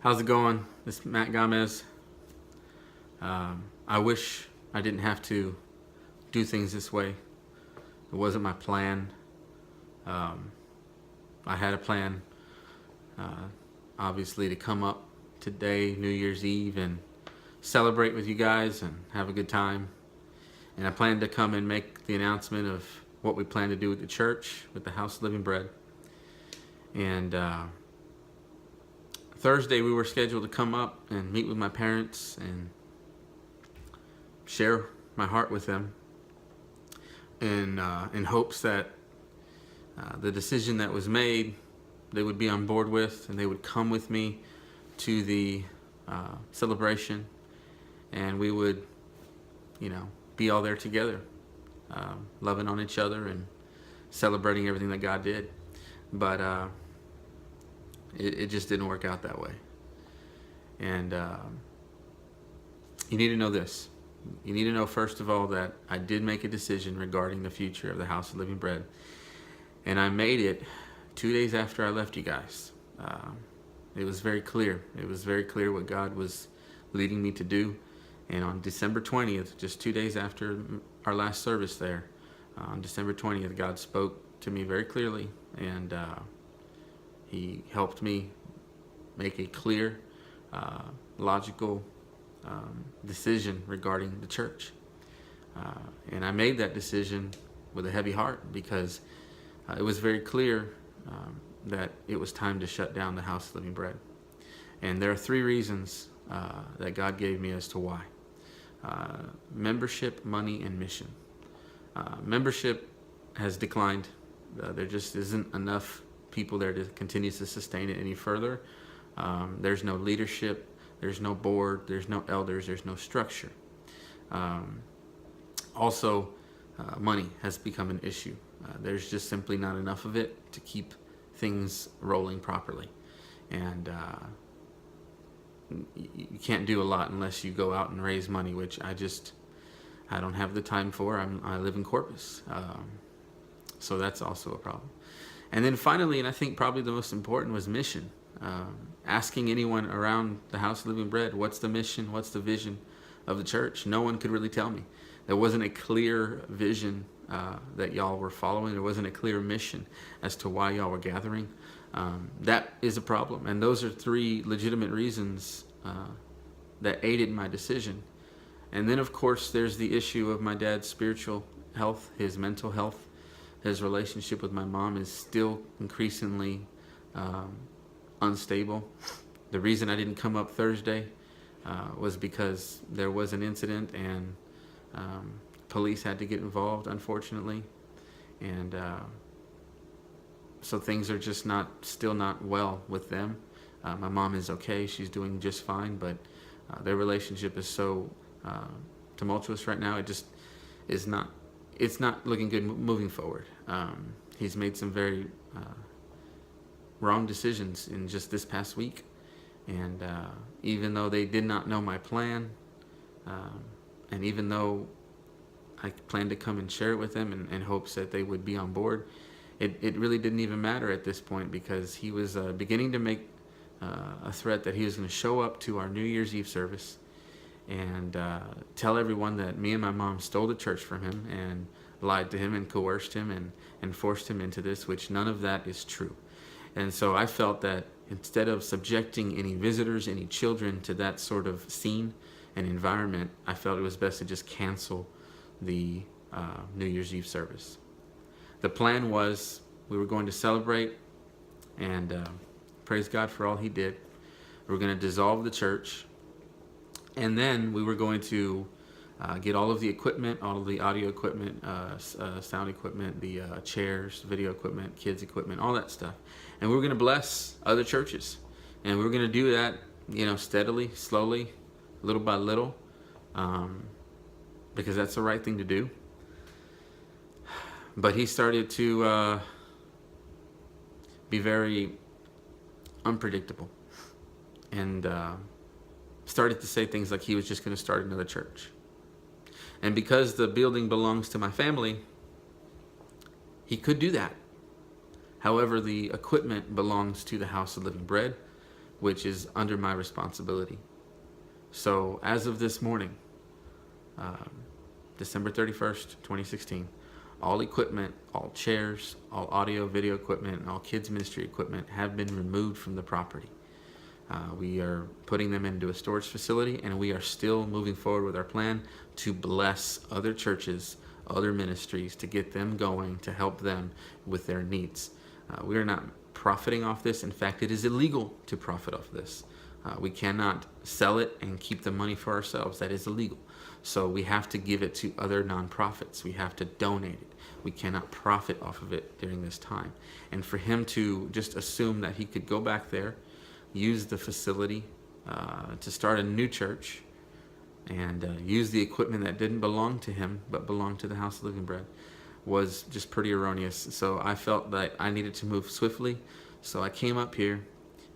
How's it going? This is Matt Gomez. I wish I didn't have to do things this way. It wasn't my plan. I had a plan, obviously, to come up today, New Year's Eve, and celebrate with you guys and have a good time. And I planned to come and make the announcement of what we plan to do with the church, with the House of Living Bread. And Thursday we were scheduled to come up and meet with my parents and share my heart with them in hopes that the decision that was made they would be on board with, and they would come with me to the celebration, and we would, be all there together, loving on each other and celebrating everything that God did. But it just didn't work out that way. And you need to know this. You need to know, first of all, that I did make a decision regarding the future of the House of Living Bread. And I made it 2 days after I left you guys. It was very clear. It was very clear what God was leading me to do. And on December 20th, just 2 days after our last service there, on December 20th, God spoke to me very clearly, and He helped me make a clear, logical decision regarding the church. And I made that decision with a heavy heart because it was very clear that it was time to shut down the House of Living Bread. And there are 3 reasons that God gave me as to why. Membership, money, and mission. Membership has declined. There just isn't enough people there to continue to sustain it any further. There's no leadership, there's no board, there's no elders, there's no structure. Also, money has become an issue. There's just simply not enough of it to keep things rolling properly. And you can't do a lot unless you go out and raise money, which I don't have the time for. I live in Corpus. So that's also a problem. And then finally, and I think probably the most important, was mission. Asking anyone around the House of Living Bread, what's the mission, what's the vision of the church? No one could really tell me. There wasn't a clear vision that y'all were following. There wasn't a clear mission as to why y'all were gathering. That is a problem. And those are 3 legitimate reasons that aided my decision. And then, of course, there's the issue of my dad's spiritual health, his mental health. His relationship with my mom is still increasingly unstable. The reason I didn't come up Thursday was because there was an incident, and police had to get involved, unfortunately. And so things are just still not well with them. My mom is okay. She's doing just fine, but their relationship is so tumultuous right now. It just is not. It's not looking good moving forward. He's made some very wrong decisions in just this past week. And even though they did not know my plan, and even though I planned to come and share it with them in hopes that they would be on board, it really didn't even matter at this point, because he was beginning to make a threat that he was going to show up to our New Year's Eve service and tell everyone that me and my mom stole the church from him and lied to him and coerced him and forced him into this, which none of that is true. And so I felt that instead of subjecting any visitors, any children to that sort of scene and environment, I felt it was best to just cancel the New Year's Eve service. The plan was we were going to celebrate and praise God for all He did. We were going to dissolve the church. And then we were going to get all of the equipment, all of the audio equipment, sound equipment, the chairs, video equipment, kids equipment, all that stuff. And we were going to bless other churches. And we were going to do that, steadily, slowly, little by little, because that's the right thing to do. But he started to be very unpredictable. And started to say things like he was just going to start another church. And because the building belongs to my family, he could do that. However, the equipment belongs to the House of Living Bread. which is under my responsibility. So as of this morning, December 31st, 2016, all equipment, all chairs, all audio, video equipment, and all kids ministry equipment have been removed from the property. We are putting them into a storage facility, and we are still moving forward with our plan to bless other churches, other ministries, to get them going, to help them with their needs. We are not profiting off this. In fact, it is illegal to profit off this. We cannot sell it and keep the money for ourselves. That is illegal. So we have to give it to other nonprofits. We have to donate it. We cannot profit off of it during this time. And for him to just assume that he could go back there, use the facility to start a new church, and use the equipment that didn't belong to him but belonged to the House of Living Bread was just pretty erroneous. So I felt that I needed to move swiftly. So I came up here,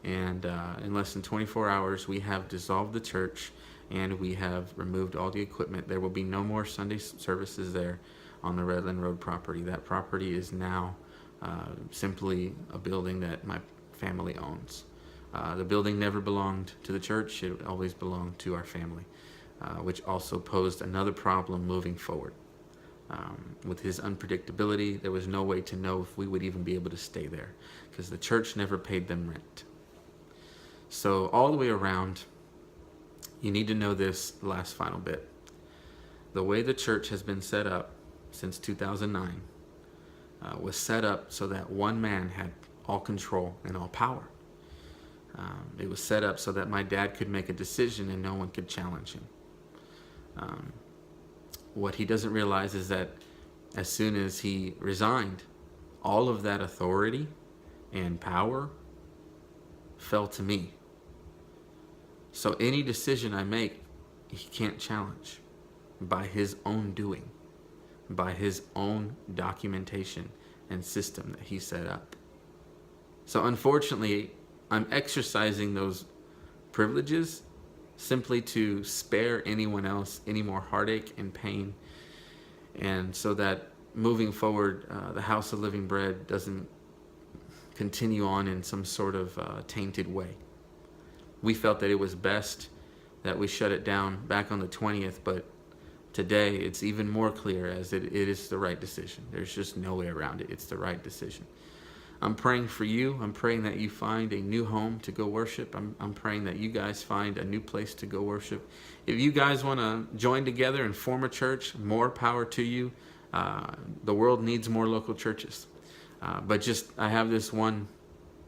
and in less than 24 hours, we have dissolved the church, and we have removed all the equipment. There will be no more Sunday services there on the Redland Road property. That property is now simply a building that my family owns. The building never belonged to the church. It always belonged to our family, which also posed another problem moving forward. With his unpredictability, there was no way to know if we would even be able to stay there because the church never paid them rent. So all the way around, you need to know this last final bit. The way the church has been set up since 2009 was set up so that one man had all control and all power. It was set up so that my dad could make a decision and no one could challenge him. What he doesn't realize is that as soon as he resigned, all of that authority and power fell to me. So any decision I make, he can't challenge by his own doing, by his own documentation and system that he set up. So unfortunately, I'm exercising those privileges simply to spare anyone else any more heartache and pain, and so that moving forward, the House of Living Bread doesn't continue on in some sort of tainted way. We felt that it was best that we shut it down back on the 20th, but today it's even more clear as it is the right decision. There's just no way around it. It's the right decision. I'm praying for you. I'm praying that you find a new home to go worship. I'm praying that you guys find a new place to go worship. If you guys want to join together and form a church, more power to you. The world needs more local churches. But just, I have this one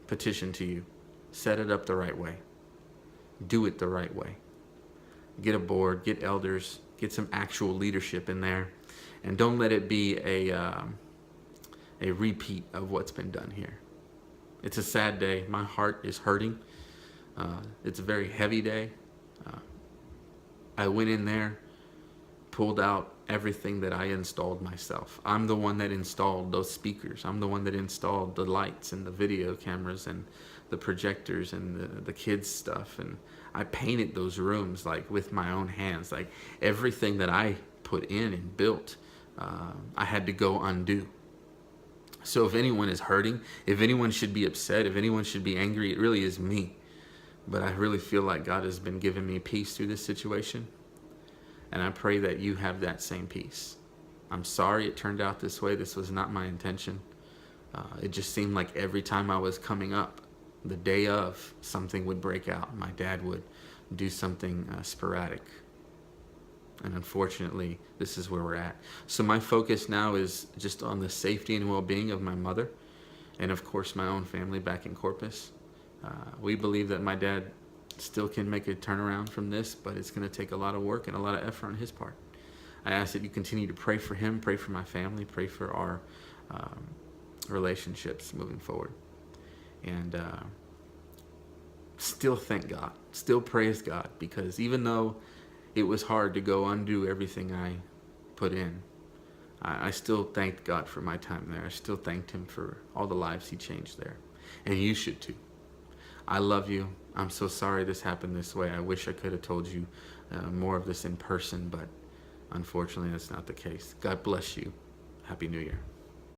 petition to you. Set it up the right way. Do it the right way. Get a board, get elders, get some actual leadership in there. And don't let it be a repeat of what's been done here. It's a sad day. My heart is hurting. It's a very heavy day. I went in there, pulled out everything that I installed myself. I'm the one that installed those speakers. I'm the one that installed the lights and the video cameras and the projectors and the kids stuff. And I painted those rooms like with my own hands. Like everything that I put in and built, I had to go undo. So if anyone is hurting, if anyone should be upset, if anyone should be angry, it really is me. But I really feel like God has been giving me peace through this situation. And I pray that you have that same peace. I'm sorry it turned out this way. This was not my intention. It just seemed like every time I was coming up, the day of, something would break out. My dad would do something sporadic. And unfortunately, this is where we're at. So my focus now is just on the safety and well-being of my mother and, of course, my own family back in Corpus. We believe that my dad still can make a turnaround from this, but it's going to take a lot of work and a lot of effort on his part. I ask that you continue to pray for him, pray for my family, pray for our relationships moving forward. And still thank God, still praise God, because even though it was hard to go undo everything I put in, I still thanked God for my time there. I still thanked him for all the lives he changed there. And you should too. I love you. I'm so sorry this happened this way. I wish I could have told you more of this in person, but unfortunately that's not the case. God bless you. Happy New Year.